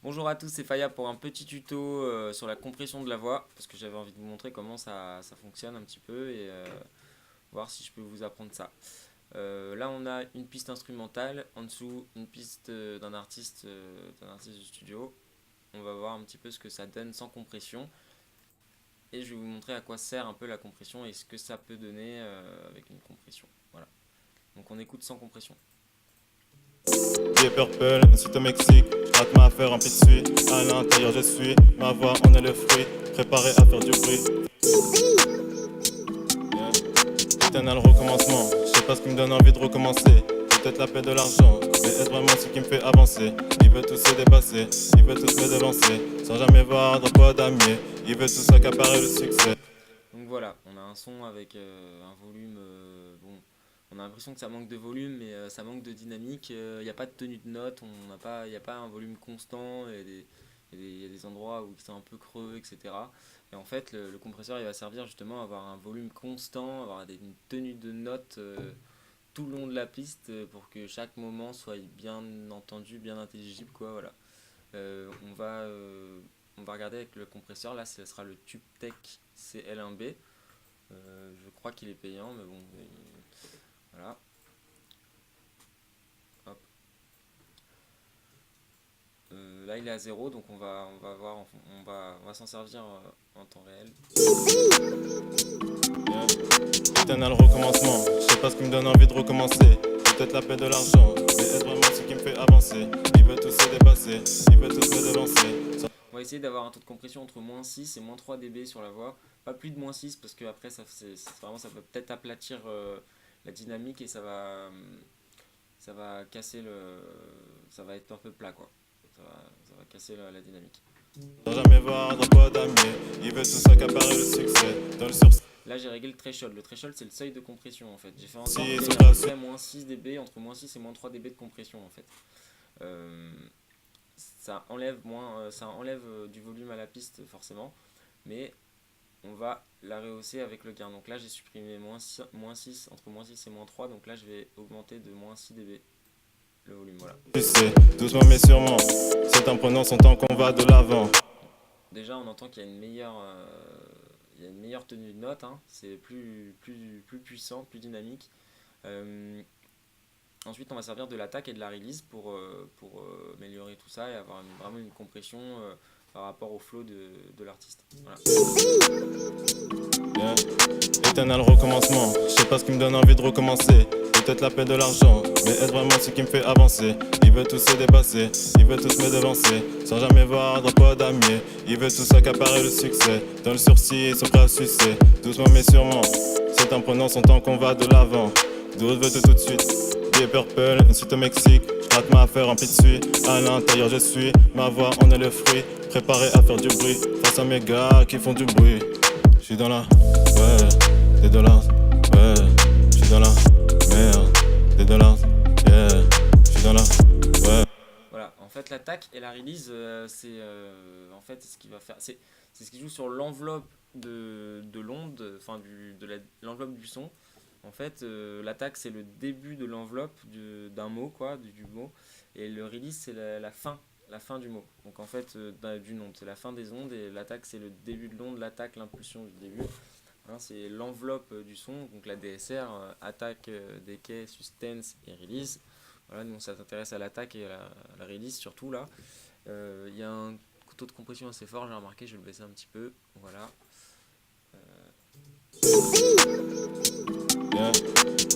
Bonjour à tous, c'est Faya pour un petit tuto sur la compression de la voix, parce que j'avais envie de vous montrer comment ça fonctionne un petit peu et voir si je peux vous apprendre ça. Là on a une piste instrumentale, en dessous une piste d'un artiste du studio. On va voir un petit peu ce que ça donne sans compression et je vais vous montrer à quoi sert un peu la compression et ce que ça peut donner avec une compression. Voilà. Donc on écoute sans compression. J'ai Purple, une suite au Mexique. Rate ma affaire en pitsui. À l'intérieur je suis. Ma voix en est le fruit. Préparé à faire du bruit. Yeah. Éternel recommencement. Je sais pas ce qui me donne envie de recommencer. Peut-être la paix de l'argent. Mais est-ce vraiment ce qui me fait avancer? Il veut tous se dépasser. Il veut tous me devancer. Sans jamais voir de poids damier. Il veut tous accaparer le succès. Donc voilà, on a un son avec un volume, bon, on a l'impression que ça manque de volume, mais ça manque de dynamique. Il n'y a pas de tenue de note, il n'y a pas un volume constant, il y a des endroits où ils sont un peu creux, etc. Et en fait, le compresseur il va servir justement à avoir un volume constant, avoir une tenue de note tout le long de la piste pour que chaque moment soit bien entendu, bien intelligible, quoi, voilà. On va regarder avec le compresseur, là ce sera le TubeTech CL1B. Je crois qu'il est payant, mais bon, voilà. Hop. Là il est à 0, donc on va voir, on va s'en servir en temps réel. Yeah. Éternel recommencement. Je sais pas ce qui me donne envie de recommencer. Peut-être la paix de l'argent. Mais est-ce vraiment ce qui me fait avancer? Il veut tous se dépasser. Il veut tous me devancer. On va essayer d'avoir un taux de compression entre moins 6 et moins 3 dB sur la voix. Pas plus de moins 6 parce que après ça peut peut-être aplatir la dynamique et ça va casser ça va être un peu plat, quoi. Ça va casser la dynamique. Sans jamais voir d'un poids damier. Il veut tout s'accaparer le succès. Dans le sursis. Là j'ai réglé le threshold. Le threshold c'est le seuil de compression en fait. J'ai fait en sorte Si, qu'il y ait c'est à peu pas près moins 6 dB, entre moins 6 et moins 3 dB de compression en fait. Euh, ça enlève du volume à la piste forcément, mais on va la rehausser avec le gain. Donc là j'ai supprimé moins 6, entre moins 6 et moins 3, donc là je vais augmenter de moins 6 dB le volume, voilà. Tu sais, doucement mais sûrement. C'est en prenant son temps qu'on va de l'avant. Déjà on entend qu'il y a il y a une meilleure tenue de note, hein. C'est plus puissant, plus dynamique. Euh, Ensuite, on va servir de l'attaque et de la release pour améliorer tout ça et avoir vraiment une compression par rapport au flow de l'artiste. Voilà. Yeah. Éternel recommencement. Je sais pas ce qui me donne envie de recommencer. Peut-être la paix de l'argent. Mais est-ce vraiment ce qui me fait avancer? Il veut tous se dépasser. Il veut tous me devancer. Sans jamais voir d'un poids damier. Il veut tous accaparer le succès. Dans le sursis, ils sont prêts à sucer. Doucement mais sûrement. C'est en prenant son temps qu'on va de l'avant. D'autres veulent tout de suite. J'ai Purple, une suite au Mexique. Je rate ma affaire en pitsui. À l'intérieur je suis. Ma voix en est le fruit. Préparé à faire du bruit. Face à mes gars qui font du bruit. Je suis dans la, ouais, des dollars, ouais. Je suis dans la merde, des dollars, yeah. Je suis dans la, ouais. Voilà. En fait, l'attaque et la release, c'est en fait ce qui va faire, c'est ce qui joue sur l'enveloppe de l'onde, enfin l'enveloppe du son. En fait, l'attaque c'est le début de l'enveloppe d'un mot, quoi, du mot, et le release c'est la fin du mot. Donc en fait, d'une onde, c'est la fin des ondes, et l'attaque c'est le début de l'onde, l'attaque, l'impulsion du début. Hein, c'est l'enveloppe du son, donc la DSR, attaque, decay, suspense et release. Voilà, nous ça s'intéresse à l'attaque et à la release surtout là. Il y a un taux de compression assez fort, j'ai remarqué, je vais le baisser un petit peu. Voilà. Yeah.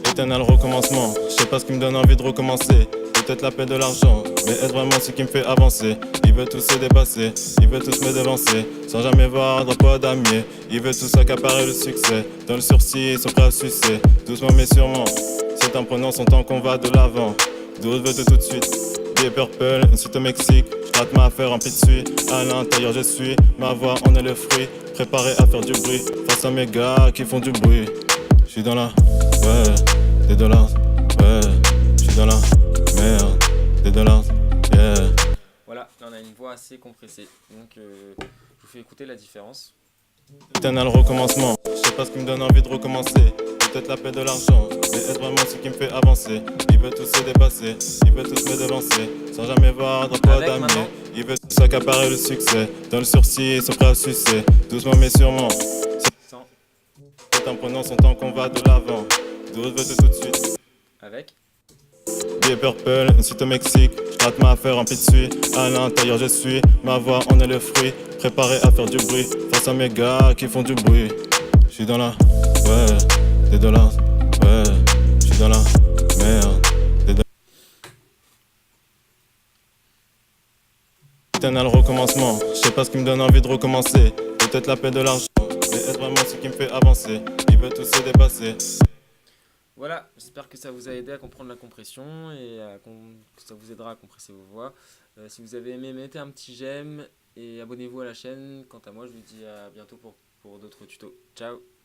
Éternel recommencement. Je sais pas ce qui me donne envie de recommencer. Peut-être la paix de l'argent. Mais est-ce vraiment ce qui me fait avancer? Il veut tous se dépasser. Il veut tous me devancer. Sans jamais voir d'un poids damier. Il veut tous accaparer le succès. Dans le sursis, ils sont prêts à sucer. Doucement mais sûrement. C'est en prenant son temps qu'on va de l'avant. D'autres veulent tout de suite. J'ai Purple, une suite au Mexique. Je rate ma affaire en pitsui. À l'intérieur je suis. Ma voix en est le fruit. Préparé à faire du bruit. Face à mes gars qui font du bruit. Je suis dans la, ouais, des dollars, ouais. Je suis dans la merde, des dollars, yeah. Voilà, là on a une voix assez compressée. Donc je vous fais écouter la différence. Éternel recommencement, je sais pas ce qui me donne envie de recommencer. Peut-être la paix de l'argent, mais est vraiment ce qui me fait avancer. Il veut tous se dépasser, il veut tous me devancer, sans jamais voir de pas Avec d'amener. maintenant. Il veut tous accaparer le succès, dans le sursis, ils sont prêts à sucer. Doucement mais sûrement, Sans. c'est en prenant son temps qu'on va de l'avant. D'où veut tout de suite. Avec. Billet Purple, une suite au Mexique. Je rate ma affaire en pis de suite. À l'intérieur, je suis. Ma voix en est le fruit. Préparé à faire du bruit. Face à mes gars qui font du bruit. Je suis dans la. Ouais. Des dollars. Ouais. Je suis dans la. Merde. Des dollars. Éternel recommencement. Je sais pas ce qui me donne envie de recommencer. Peut-être la paix de l'argent. Mais est-ce vraiment ce qui me fait avancer? Il veut tous se dépasser. Voilà, j'espère que ça vous a aidé à comprendre la compression et que ça vous aidera à compresser vos voix. Si vous avez aimé, mettez un petit j'aime et abonnez-vous à la chaîne. Quant à moi, je vous dis à bientôt pour d'autres tutos. Ciao!